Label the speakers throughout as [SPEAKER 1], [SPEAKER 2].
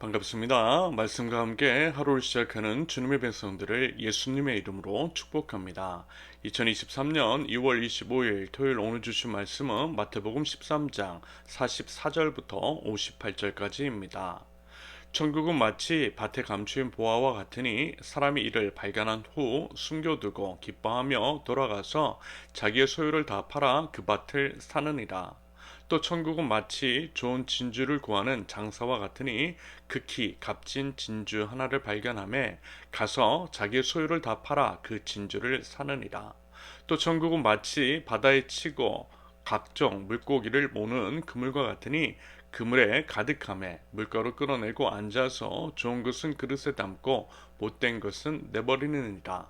[SPEAKER 1] 반갑습니다. 말씀과 함께 하루를 시작하는 주님의 백성들을 예수님의 이름으로 축복합니다. 2023년 2월 25일 토요일 오늘 주신 말씀은 마태복음 13장 44절부터 58절까지입니다. 천국은 마치 밭에 감추인 보화와 같으니 사람이 이를 발견한 후 숨겨두고 기뻐하며 돌아가서 자기의 소유를 다 팔아 그 밭을 사느니라. 또 천국은 마치 좋은 진주를 구하는 장사와 같으니 극히 값진 진주 하나를 발견하매 가서 자기의 소유를 다 팔아 그 진주를 사느니라. 또 천국은 마치 바다에 치고 각종 물고기를 모는 그물과 같으니 그물에 가득함에 물가로 끌어내고 앉아서 좋은 것은 그릇에 담고 못된 것은 내버리느니라.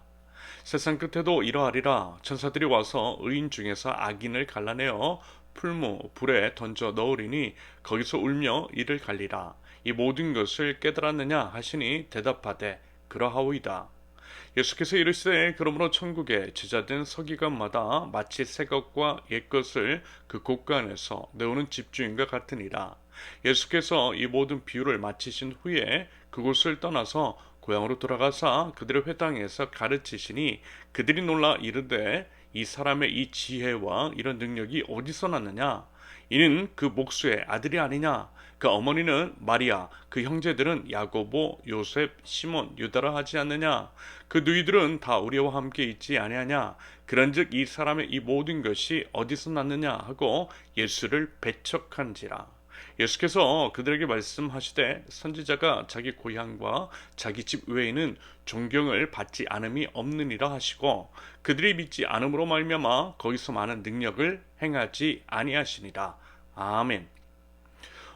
[SPEAKER 1] 세상 끝에도 이러하리라. 천사들이 와서 의인 중에서 악인을 갈라내어 풀무 불에 던져 넣으리니 거기서 울며 이를 갈리라. 이 모든 것을 깨달았느냐 하시니 대답하되 그러하오이다. 예수께서 이르시되 그러므로 천국에 제자된 서기관마다 마치 새 것과 옛 것을 그 곳간에서 내오는 집주인과 같으니라. 예수께서 이 모든 비유를 마치신 후에 그곳을 떠나서 고향으로 돌아가사 그들의 회당에서 가르치시니 그들이 놀라 이르되 이 사람의 이 지혜와 이런 능력이 어디서 났느냐? 이는 그 목수의 아들이 아니냐? 그 어머니는 마리아, 그 형제들은 야고보, 요셉, 시몬, 유다라 하지 않느냐? 그 누이들은 다 우리와 함께 있지 아니하냐? 그런즉 이 사람의 이 모든 것이 어디서 났느냐 하고 예수를 배척한지라. 예수께서 그들에게 말씀하시되 선지자가 자기 고향과 자기 집 외에는 존경을 받지 않음이 없느니라 하시고 그들이 믿지 않음으로 말미암아 거기서 많은 능력을 행하지 아니하시니라. 아멘.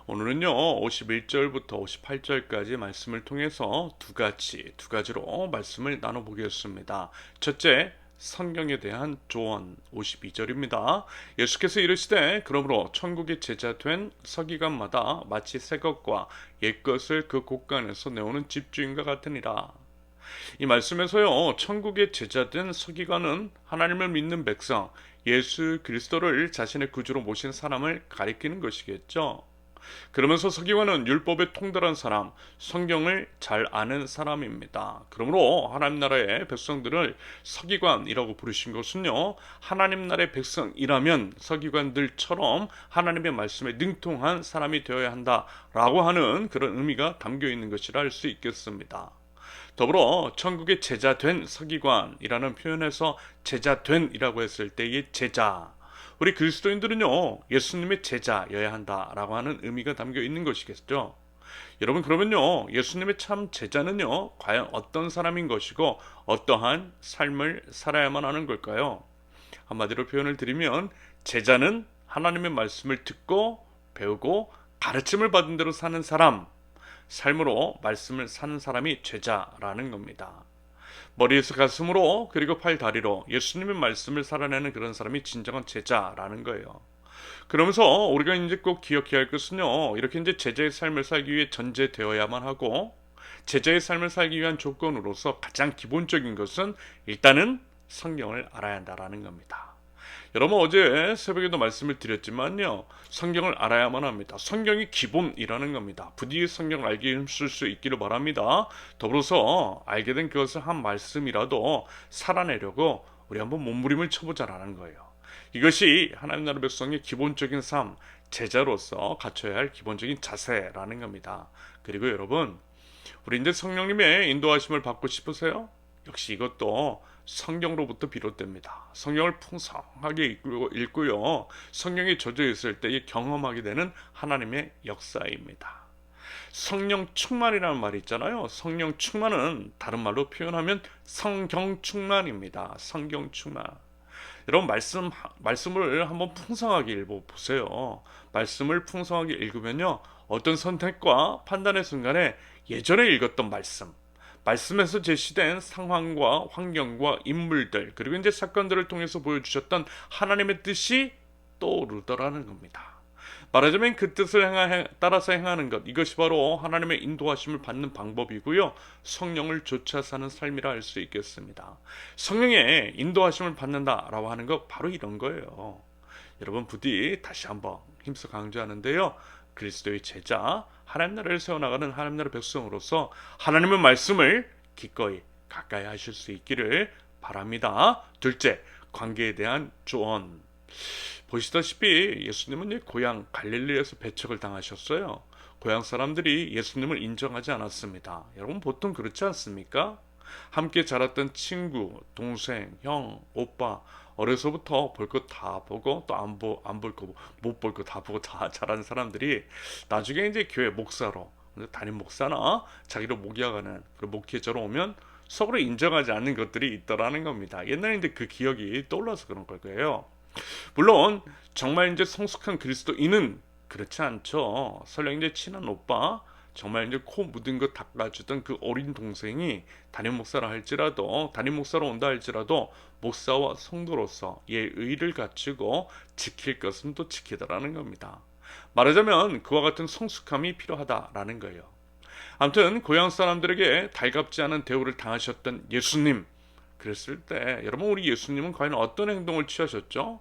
[SPEAKER 1] 오늘은요 51절부터 58절까지 말씀을 통해서 두 가지로 말씀을 나눠보겠습니다. 첫째, 성경에 대한 조언 52절입니다. 예수께서 이르시되 그러므로 천국의 제자 된 서기관마다 마치 새 것과 옛 것을 그 곳간에서 내오는 집주인과 같으니라. 이 말씀에서요 천국의 제자 된 서기관은 하나님을 믿는 백성 예수 그리스도를 자신의 구주로 모신 사람을 가리키는 것이겠죠. 그러면서 서기관은 율법에 통달한 사람, 성경을 잘 아는 사람입니다. 그러므로 하나님 나라의 백성들을 서기관이라고 부르신 것은요, 하나님 나라의 백성이라면 서기관들처럼 하나님의 말씀에 능통한 사람이 되어야 한다라고 하는 그런 의미가 담겨 있는 것이라 할 수 있겠습니다. 더불어 천국의 제자된 서기관이라는 표현에서 제자된이라고 했을 때의 제자, 우리 그리스도인들은요 예수님의 제자여야 한다라고 하는 의미가 담겨 있는 것이겠죠. 여러분, 그러면요 예수님의 참 제자는요 과연 어떤 사람인 것이고 어떠한 삶을 살아야만 하는 걸까요? 한마디로 표현을 드리면 제자는 하나님의 말씀을 듣고 배우고 가르침을 받은 대로 사는 사람, 삶으로 말씀을 사는 사람이 제자라는 겁니다. 머리에서 가슴으로 그리고 팔 다리로 예수님의 말씀을 살아내는 그런 사람이 진정한 제자라는 거예요. 그러면서 우리가 이제 꼭 기억해야 할 것은요, 이렇게 이제 제자의 삶을 살기 위해 전제되어야만 하고, 제자의 삶을 살기 위한 조건으로서 가장 기본적인 것은 일단은 성경을 알아야 한다라는 겁니다. 여러분, 어제 새벽에도 말씀을 드렸지만요, 성경을 알아야만 합니다. 성경이 기본이라는 겁니다. 부디 성경을 알게 힘쓸 수 있기를 바랍니다. 더불어서 알게 된 그것을 한 말씀이라도 살아내려고 우리 한번 몸부림을 쳐보자라는 거예요. 이것이 하나님 나라 백성의 기본적인 삶, 제자로서 갖춰야 할 기본적인 자세라는 겁니다. 그리고 여러분, 우리 이제 성령님의 인도하심을 받고 싶으세요? 역시 이것도 성경으로부터 비롯됩니다. 성경을 풍성하게 읽고요. 성경에 젖어 있을 때 경험하게 되는 하나님의 역사입니다. 성령 충만이라는 말이 있잖아요. 성령 충만은 다른 말로 표현하면 성경 충만입니다. 성경 충만. 여러분, 말씀을 한번 풍성하게 읽어보세요. 말씀을 풍성하게 읽으면요, 어떤 선택과 판단의 순간에 예전에 읽었던 말씀에서 제시된 상황과 환경과 인물들, 그리고 이제 사건들을 통해서 보여주셨던 하나님의 뜻이 떠오르더라는 겁니다. 말하자면 그 뜻을 따라서 행하는 것, 이것이 바로 하나님의 인도하심을 받는 방법이고요, 성령을 좇아 사는 삶이라 할 수 있겠습니다. 성령의 인도하심을 받는다라고 하는 것, 바로 이런 거예요. 여러분, 부디 다시 한번 힘써 강조하는데요, 그리스도의 제자, 하나님 나라를 세워나가는 하나님 나라 백성으로서 하나님의 말씀을 기꺼이 가까이 하실 수 있기를 바랍니다. 둘째, 관계에 대한 조언. 보시다시피 예수님은 고향 갈릴리에서 배척을 당하셨어요. 고향 사람들이 예수님을 인정하지 않았습니다. 여러분 보통 그렇지 않습니까? 함께 자랐던 친구, 동생, 형, 오빠 어려서부터 볼 것 다 보고 또 안 볼 거 못 볼 거 다 보고 다 자란 사람들이 나중에 이제 교회 목사로 담임 목사나 자기를 목양하는 그런 목회자로 오면 서로 인정하지 않는 것들이 있더라는 겁니다. 옛날에 이제 그 기억이 떠올라서 그런 걸 거예요. 물론 정말 이제 성숙한 그리스도인은 그렇지 않죠. 설령 이제 친한 오빠, 정말 이제 코 묻은 거 닦아주던 그 어린 동생이 담임 목사라 할지라도, 담임 목사로 온다 할지라도 목사와 성도로서 예의를 갖추고 지킬 것은 또 지키더라는 겁니다. 말하자면 그와 같은 성숙함이 필요하다라는 거예요. 아무튼 고향 사람들에게 달갑지 않은 대우를 당하셨던 예수님, 그랬을 때 여러분 우리 예수님은 과연 어떤 행동을 취하셨죠?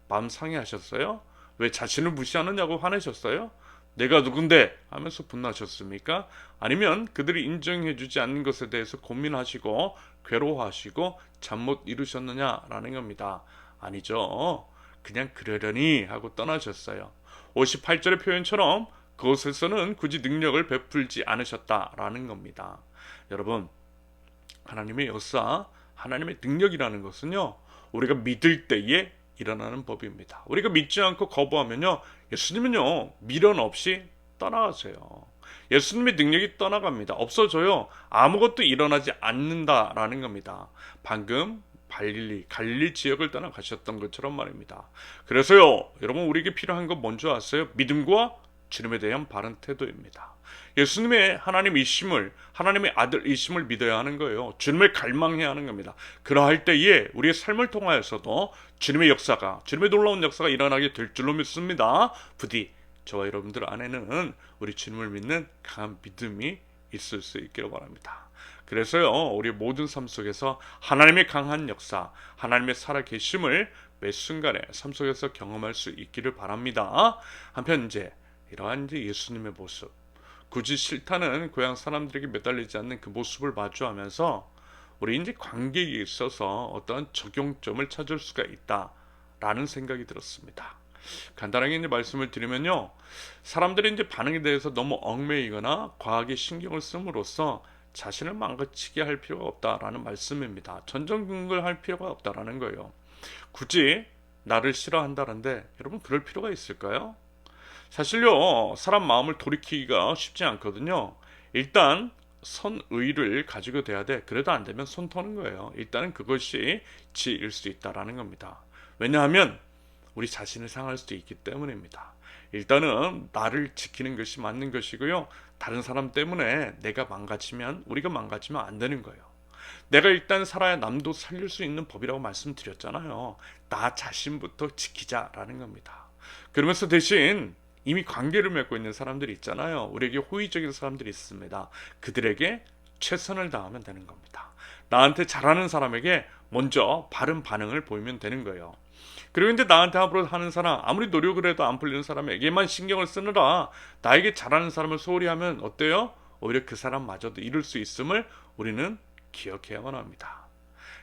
[SPEAKER 1] 마음 상해하셨어요? 왜 자신을 무시하느냐고 화내셨어요? 내가 누군데 하면서 분노하셨습니까? 아니면 그들이 인정해주지 않는 것에 대해서 고민하시고 괴로워하시고 잠 못 이루셨느냐라는 겁니다. 아니죠. 그냥 그러려니 하고 떠나셨어요. 58절의 표현처럼 그곳에서는 굳이 능력을 베풀지 않으셨다라는 겁니다. 여러분, 하나님의 역사, 하나님의 능력이라는 것은요, 우리가 믿을 때에 일어나는 법입니다. 우리가 믿지 않고 거부하면요, 예수님은요, 미련 없이 떠나가세요. 예수님의 능력이 떠나갑니다. 없어져요. 아무것도 일어나지 않는다라는 겁니다. 방금 갈릴리 지역을 떠나가셨던 것처럼 말입니다. 그래서요, 여러분 우리에게 필요한 건 뭔지 아세요? 믿음과 주님에 대한 바른 태도입니다. 예수님의 하나님이심을, 하나님의 아들이심을 믿어야 하는 거예요. 주님을 갈망해야 하는 겁니다. 그러할 때에 우리의 삶을 통하여서도 주님의 역사가, 주님의 놀라운 역사가 일어나게 될 줄로 믿습니다. 부디 저와 여러분들 안에는 우리 주님을 믿는 강한 믿음이 있을 수 있기를 바랍니다. 그래서요, 우리 모든 삶 속에서 하나님의 강한 역사, 하나님의 살아계심을 매 순간에 삶 속에서 경험할 수 있기를 바랍니다. 한편 이제 이러한 이제 예수님의 모습, 굳이 싫다는 고향 사람들에게 매달리지 않는 그 모습을 마주하면서 우리 이제 관계에 있어서 어떠한 적용점을 찾을 수가 있다라는 생각이 들었습니다. 간단하게 이제 말씀을 드리면요, 사람들이 이제 반응에 대해서 너무 얽매이거나 과하게 신경을 씀으로써 자신을 망가치게 할 필요가 없다라는 말씀입니다. 전전긍긍할 필요가 없다라는 거예요. 굳이 나를 싫어한다는데 여러분 그럴 필요가 있을까요? 사실요, 사람 마음을 돌이키기가 쉽지 않거든요. 일단 선의를 가지고 돼야 돼. 그래도 안 되면 손 터는 거예요. 일단은 그것이 지혜일 수 있다라는 겁니다. 왜냐하면 우리 자신을 상할 수도 있기 때문입니다. 일단은 나를 지키는 것이 맞는 것이고요. 다른 사람 때문에 내가 망가지면, 우리가 망가지면 안 되는 거예요. 내가 일단 살아야 남도 살릴 수 있는 법이라고 말씀드렸잖아요. 나 자신부터 지키자라는 겁니다. 그러면서 대신 이미 관계를 맺고 있는 사람들이 있잖아요. 우리에게 호의적인 사람들이 있습니다. 그들에게 최선을 다하면 되는 겁니다. 나한테 잘하는 사람에게 먼저 바른 반응을 보이면 되는 거예요. 그리고 이제 나한테 함부로 하는 사람, 아무리 노력을 해도 안 풀리는 사람에게만 신경을 쓰느라 나에게 잘하는 사람을 소홀히 하면 어때요? 오히려 그 사람마저도 잃을 수 있음을 우리는 기억해야만 합니다.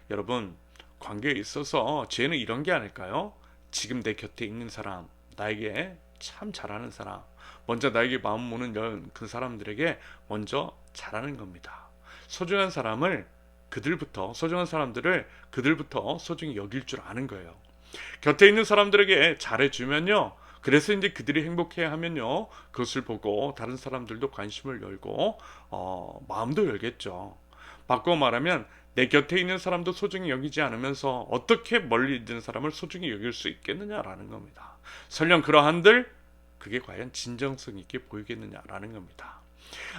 [SPEAKER 1] 여러분, 관계에 있어서 죄는 이런 게 아닐까요? 지금 내 곁에 있는 사람, 나에게 참 잘하는 사람, 먼저 나에게 마음 모는 그 사람들에게 먼저 잘하는 겁니다. 소중한 사람들을 그들부터 소중히 여길 줄 아는 거예요. 곁에 있는 사람들에게 잘해주면요, 그래서 이제 그들이 행복해야 하면요, 그것을 보고 다른 사람들도 관심을 열고 마음도 열겠죠. 바꿔 말하면 내 곁에 있는 사람도 소중히 여기지 않으면서 어떻게 멀리 있는 사람을 소중히 여길 수 있겠느냐라는 겁니다. 설령 그러한들 그게 과연 진정성 있게 보이겠느냐라는 겁니다.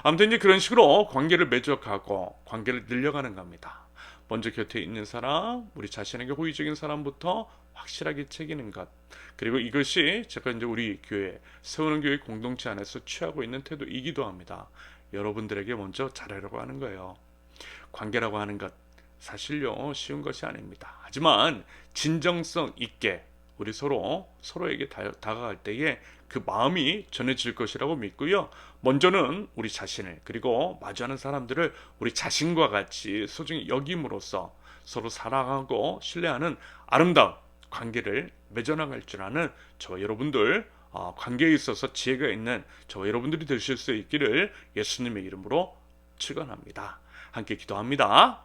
[SPEAKER 1] 아무튼 이제 그런 식으로 관계를 맺어가고 관계를 늘려가는 겁니다. 먼저 곁에 있는 사람, 우리 자신에게 호의적인 사람부터 확실하게 챙기는 것. 그리고 이것이 제가 이제 우리 교회, 세우는 교회 공동체 안에서 취하고 있는 태도이기도 합니다. 여러분들에게 먼저 잘하려고 하는 거예요. 관계라고 하는 것 사실요 쉬운 것이 아닙니다. 하지만 진정성 있게 우리 서로에게 다가갈 때에 그 마음이 전해질 것이라고 믿고요. 먼저는 우리 자신을, 그리고 마주하는 사람들을 우리 자신과 같이 소중히 여김으로써 서로 사랑하고 신뢰하는 아름다운 관계를 맺어나갈 줄 아는 저와 여러분들, 관계에 있어서 지혜가 있는 저와 여러분들이 되실 수 있기를 예수님의 이름으로 축원합니다. 함께 기도합니다.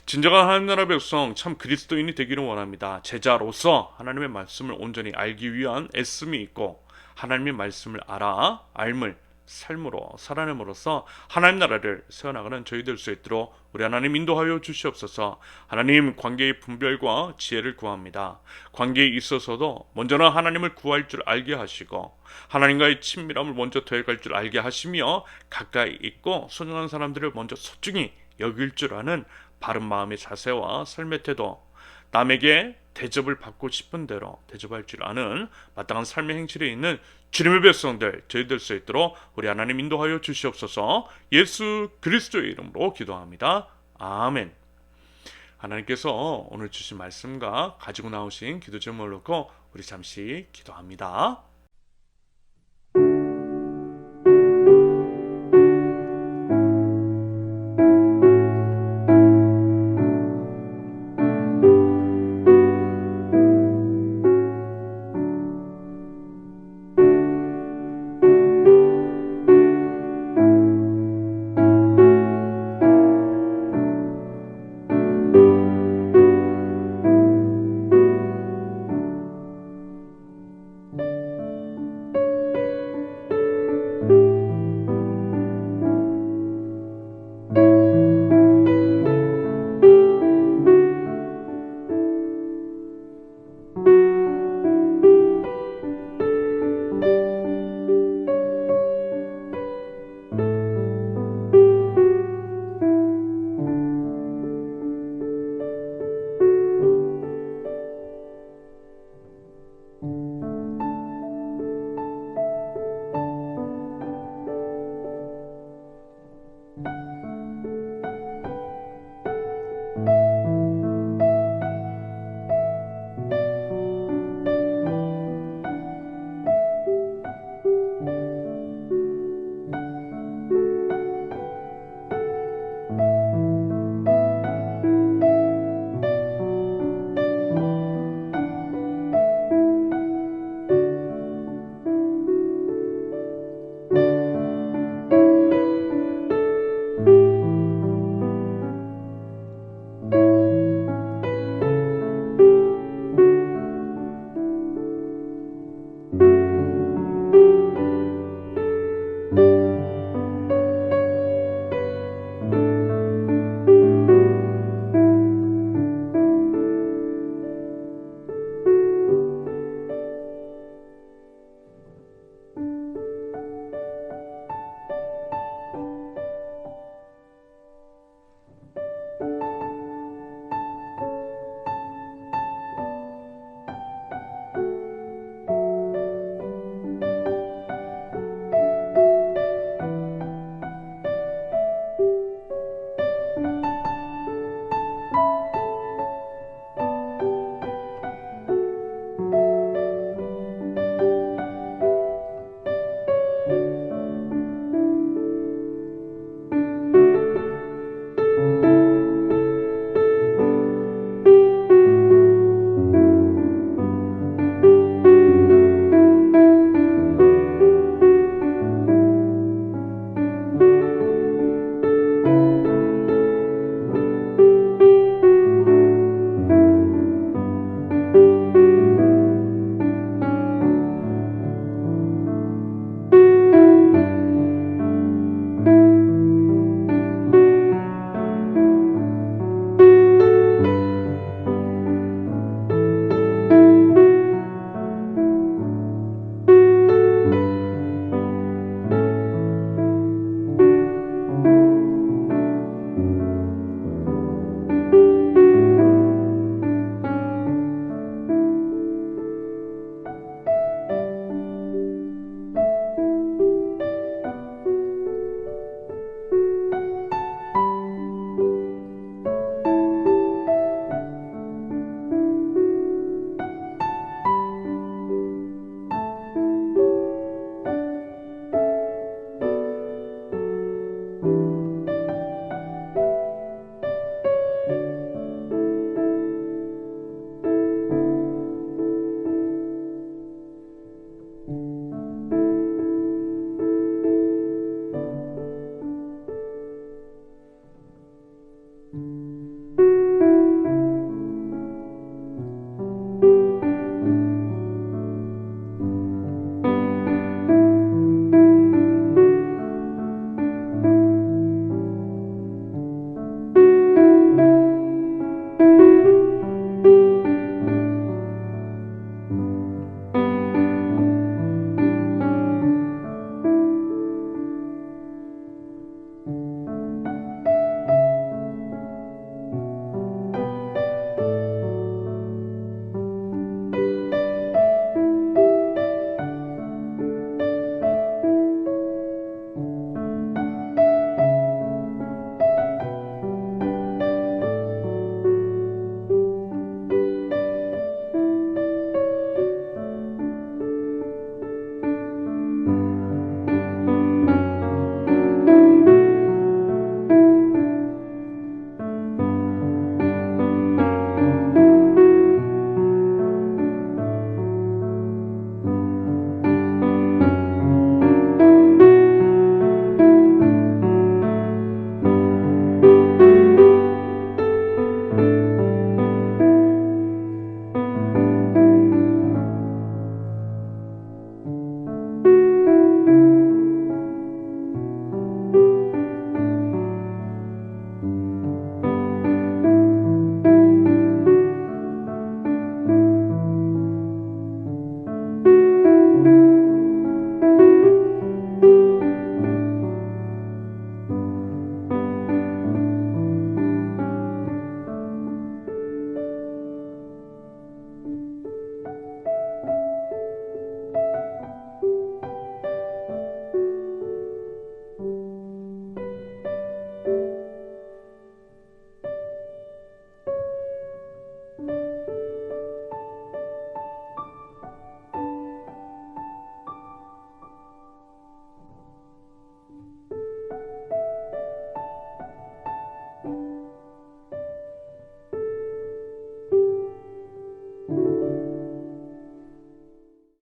[SPEAKER 1] 진정한 하나님 나라 백성, 참 그리스도인이 되기를 원합니다. 제자로서 하나님의 말씀을 온전히 알기 위한 애씀이 있고, 하나님의 말씀을 알물 삶으로 살아냄으로써 하나님 나라를 세워나가는 저희 될 수 있도록 우리 하나님 인도하여 주시옵소서. 하나님, 관계의 분별과 지혜를 구합니다. 관계에 있어서도 먼저는 하나님을 구할 줄 알게 하시고, 하나님과의 친밀함을 먼저 더해갈 줄 알게 하시며, 가까이 있고 소중한 사람들을 먼저 소중히 여길 줄 아는 바른 마음의 자세와 삶의 태도, 남에게 대접을 받고 싶은 대로 대접할 줄 아는 마땅한 삶의 행실에 있는 주님의 백성들 저희 될 수 있도록 우리 하나님 인도하여 주시옵소서. 예수 그리스도의 이름으로 기도합니다. 아멘. 하나님께서 오늘 주신 말씀과 가지고 나오신 기도 제목을 놓고 우리 잠시 기도합니다.